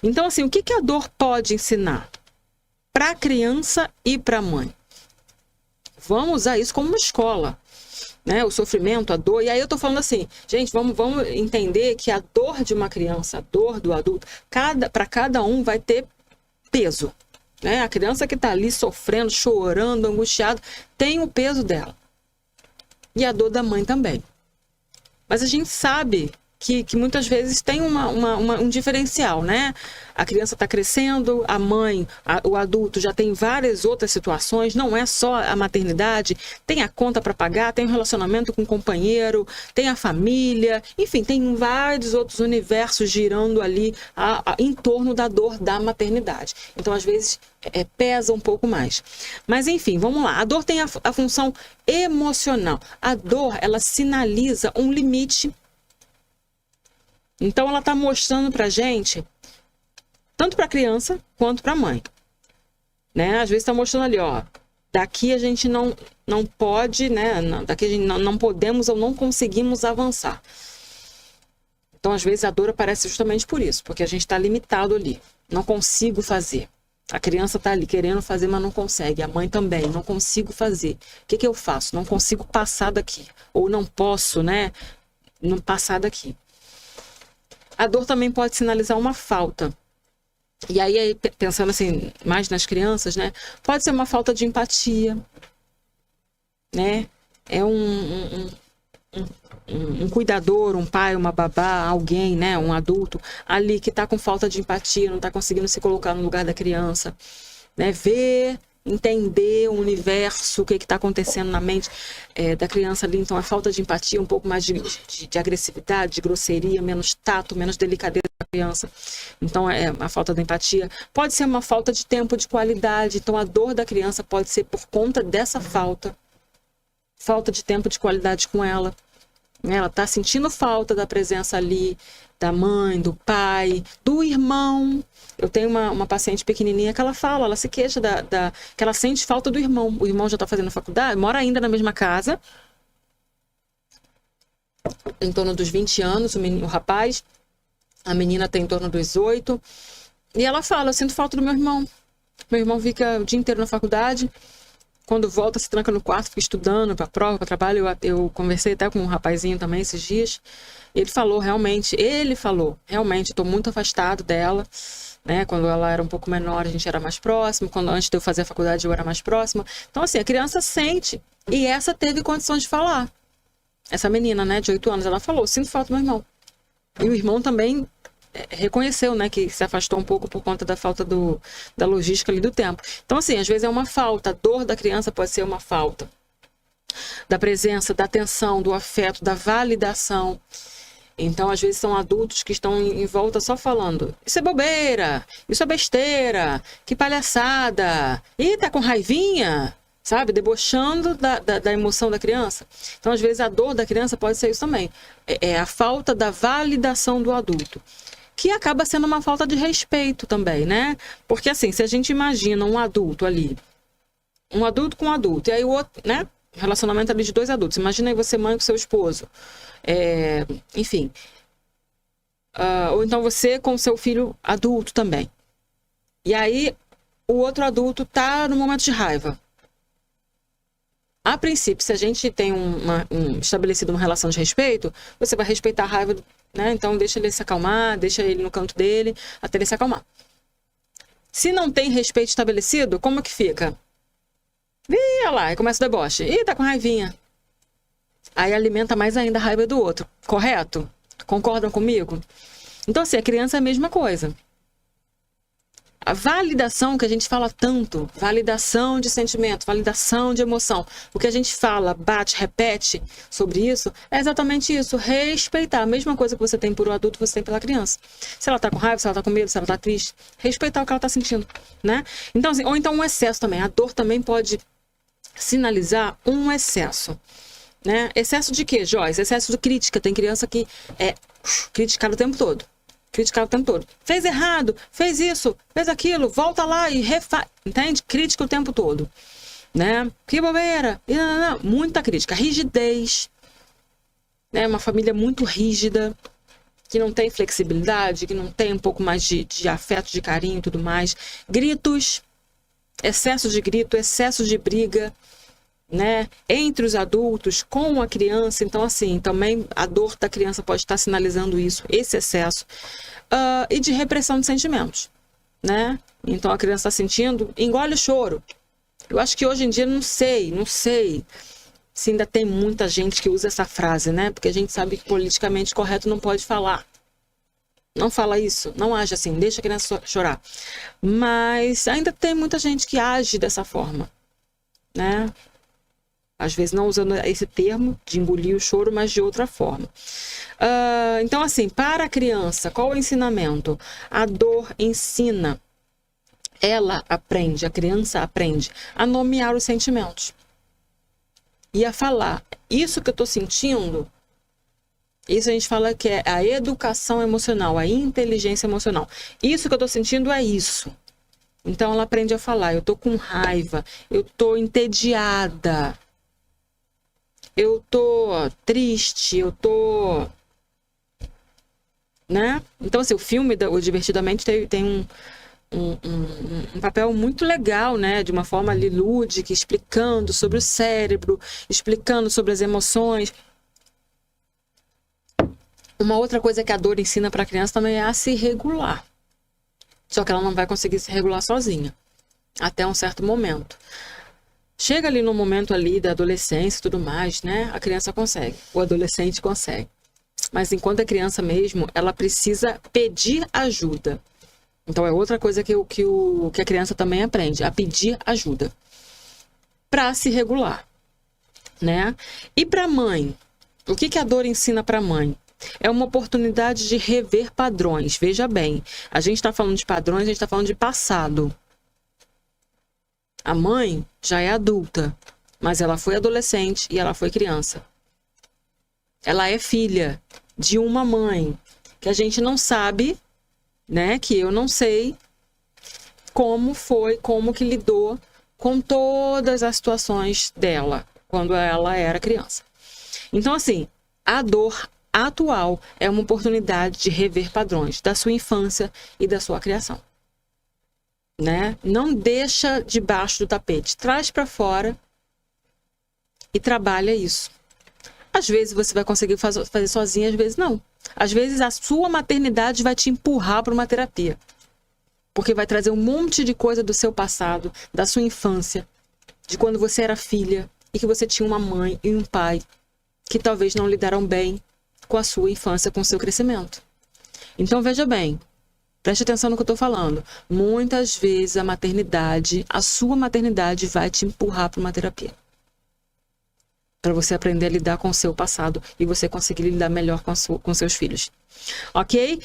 Então, assim, o que que a dor pode ensinar para a criança e para a mãe? Vamos usar isso como uma escola, né? O sofrimento, a dor. E aí eu tô falando assim, gente, vamos entender que a dor de uma criança, a dor do adulto, para cada um vai ter peso, né? A criança que tá ali sofrendo, chorando, angustiada, tem o peso dela. E a dor da mãe também. Mas a gente sabe que muitas vezes tem um diferencial, né? A criança está crescendo, a mãe, o adulto já tem várias outras situações, não é só a maternidade, tem a conta para pagar, tem o relacionamento com o companheiro, tem a família, enfim, tem vários outros universos girando ali em torno da dor da maternidade. Então, às vezes, pesa um pouco mais. Mas, enfim, vamos lá. A dor tem a função emocional. A dor, ela sinaliza um limite. Então, ela está mostrando para a gente, tanto para a criança quanto para a mãe, né? Às vezes está mostrando ali, ó, daqui a gente não pode, né? Daqui a gente não podemos ou não conseguimos avançar. Então, às vezes, a dor aparece justamente por isso, porque a gente está limitado ali. Não consigo fazer. A criança está ali querendo fazer, mas não consegue. A mãe também, não consigo fazer. O que eu faço? Não consigo passar daqui. Ou não posso, né? Não passar daqui. A dor também pode sinalizar uma falta. E aí, pensando assim, mais nas crianças, né? Pode ser uma falta de empatia, né? É um cuidador, um pai, uma babá, alguém, né? Um adulto ali que está com falta de empatia, não está conseguindo se colocar no lugar da criança, né? Ver, entender o universo, o que está acontecendo na mente da criança ali. Então, a falta de empatia, um pouco mais de agressividade, de grosseria, menos tato, menos delicadeza da criança. Então, é a falta de empatia. Pode ser uma falta de tempo de qualidade. Então, a dor da criança pode ser por conta dessa falta de tempo de qualidade com ela. Ela está sentindo falta da presença ali, da mãe, do pai, do irmão. Eu tenho uma paciente pequenininha que ela fala, ela se queixa que ela sente falta do irmão. O irmão já está fazendo faculdade, mora ainda na mesma casa, em torno dos 20 anos, o rapaz. A menina tem em torno dos 8. E ela fala, eu sinto falta do meu irmão. Meu irmão fica o dia inteiro na faculdade. Quando volta, se tranca no quarto, fica estudando para prova, para trabalho. Eu conversei até com um rapazinho também esses dias. Ele falou, realmente, estou muito afastado dela. Né? Quando ela era um pouco menor, a gente era mais próximo. Antes de eu fazer a faculdade, eu era mais próxima. Então, assim, a criança sente. E essa teve condições de falar. Essa menina, né, de 8 anos, ela falou, sinto falta do meu irmão. E o irmão também reconheceu, né, que se afastou um pouco por conta da falta da logística ali do tempo. Então, assim, às vezes é uma falta. A dor da criança pode ser uma falta da presença, da atenção, do afeto, da validação. Então, às vezes são adultos que estão em volta só falando, isso é bobeira, isso é besteira, que palhaçada, ih, tá com raivinha, sabe? Debochando da emoção da criança. Então, às vezes a dor da criança pode ser isso também. É a falta da validação do adulto, que acaba sendo uma falta de respeito também, né? Porque assim, se a gente imagina um adulto ali, um adulto com um adulto, e aí o outro, né? Relacionamento ali de 2 adultos. Imagina aí você mãe com seu esposo. Enfim. Ou então você com seu filho adulto também. E aí o outro adulto tá no momento de raiva. A princípio, se a gente tem estabelecido uma relação de respeito, você vai respeitar a raiva, né? Então deixa ele se acalmar, deixa ele no canto dele, até ele se acalmar. Se não tem respeito estabelecido, como que fica? Ih, olha lá, aí começa o deboche. Ih, tá com raivinha. Aí alimenta mais ainda a raiva do outro, correto? Concordam comigo? Então, assim, a criança é a mesma coisa. A validação que a gente fala tanto, validação de sentimento, validação de emoção, o que a gente fala, bate, repete sobre isso, é exatamente isso, respeitar. A mesma coisa que você tem por um adulto, você tem pela criança. Se ela tá com raiva, se ela tá com medo, se ela tá triste, respeitar o que ela tá sentindo, né? Então, assim, ou então um excesso também. A dor também pode sinalizar um excesso, né? Excesso de quê, Joyce? Excesso de crítica. Tem criança que é criticada o tempo todo. Criticar o tempo todo. Fez errado, fez isso, fez aquilo, volta lá e refaz. Entende? Crítica o tempo todo. Né? Que bobeira. Não. Muita crítica. Rigidez. Né? Uma família muito rígida. que não tem flexibilidade, que não tem um pouco mais de afeto, de carinho e tudo mais. Gritos, excesso de grito, excesso de briga, né, entre os adultos com a criança. Então, assim, também a dor da criança pode estar sinalizando isso, esse excesso. E de repressão de sentimentos, né? Então, a criança está sentindo, engole o choro. Eu acho que hoje em dia, não sei se ainda tem muita gente que usa essa frase, né? Porque a gente sabe que politicamente correto não pode falar. Não fala isso, não age assim, deixa a criança chorar. Mas ainda tem muita gente que age dessa forma, né? Às vezes não usando esse termo de engolir o choro, mas de outra forma. Então, assim, para a criança, qual é o ensinamento? A dor ensina. Ela aprende, a criança aprende a nomear os sentimentos. E a falar, isso que eu estou sentindo, isso a gente fala que é a educação emocional, a inteligência emocional. Isso que eu estou sentindo é isso. Então, ela aprende a falar, eu estou com raiva, eu estou entediada, eu tô triste, eu tô... né? Então, assim, o filme, o Divertidamente, tem um papel muito legal, né? De uma forma ali lúdica, explicando sobre o cérebro, explicando sobre as emoções. Uma outra coisa que a dor ensina para a criança também é a se regular. Só que ela não vai conseguir se regular sozinha, até um certo momento. Chega ali no momento ali da adolescência e tudo mais, né? A criança consegue, o adolescente consegue. Mas enquanto é criança mesmo, ela precisa pedir ajuda. Então é outra coisa que a criança também aprende, a pedir ajuda para se regular, né? E para a mãe, o que a dor ensina para a mãe? É uma oportunidade de rever padrões. Veja bem, a gente está falando de padrões, a gente está falando de passado. A mãe já é adulta, mas ela foi adolescente e ela foi criança. Ela é filha de uma mãe que a gente não sabe, né? Que eu não sei como que lidou com todas as situações dela quando ela era criança. Então, assim, a dor atual é uma oportunidade de rever padrões da sua infância e da sua criação. Né? Não deixa debaixo do tapete, traz para fora e trabalha isso. Às vezes você vai conseguir fazer sozinha, às vezes não. Às vezes a sua maternidade vai te empurrar para uma terapia, porque vai trazer um monte de coisa do seu passado, da sua infância, de quando você era filha e que você tinha uma mãe e um pai que talvez não lidaram bem com a sua infância, com o seu crescimento. Então veja bem, preste atenção no que eu estou falando. Muitas vezes a sua maternidade vai te empurrar para uma terapia. Para você aprender a lidar com o seu passado e você conseguir lidar melhor com seus filhos. Ok?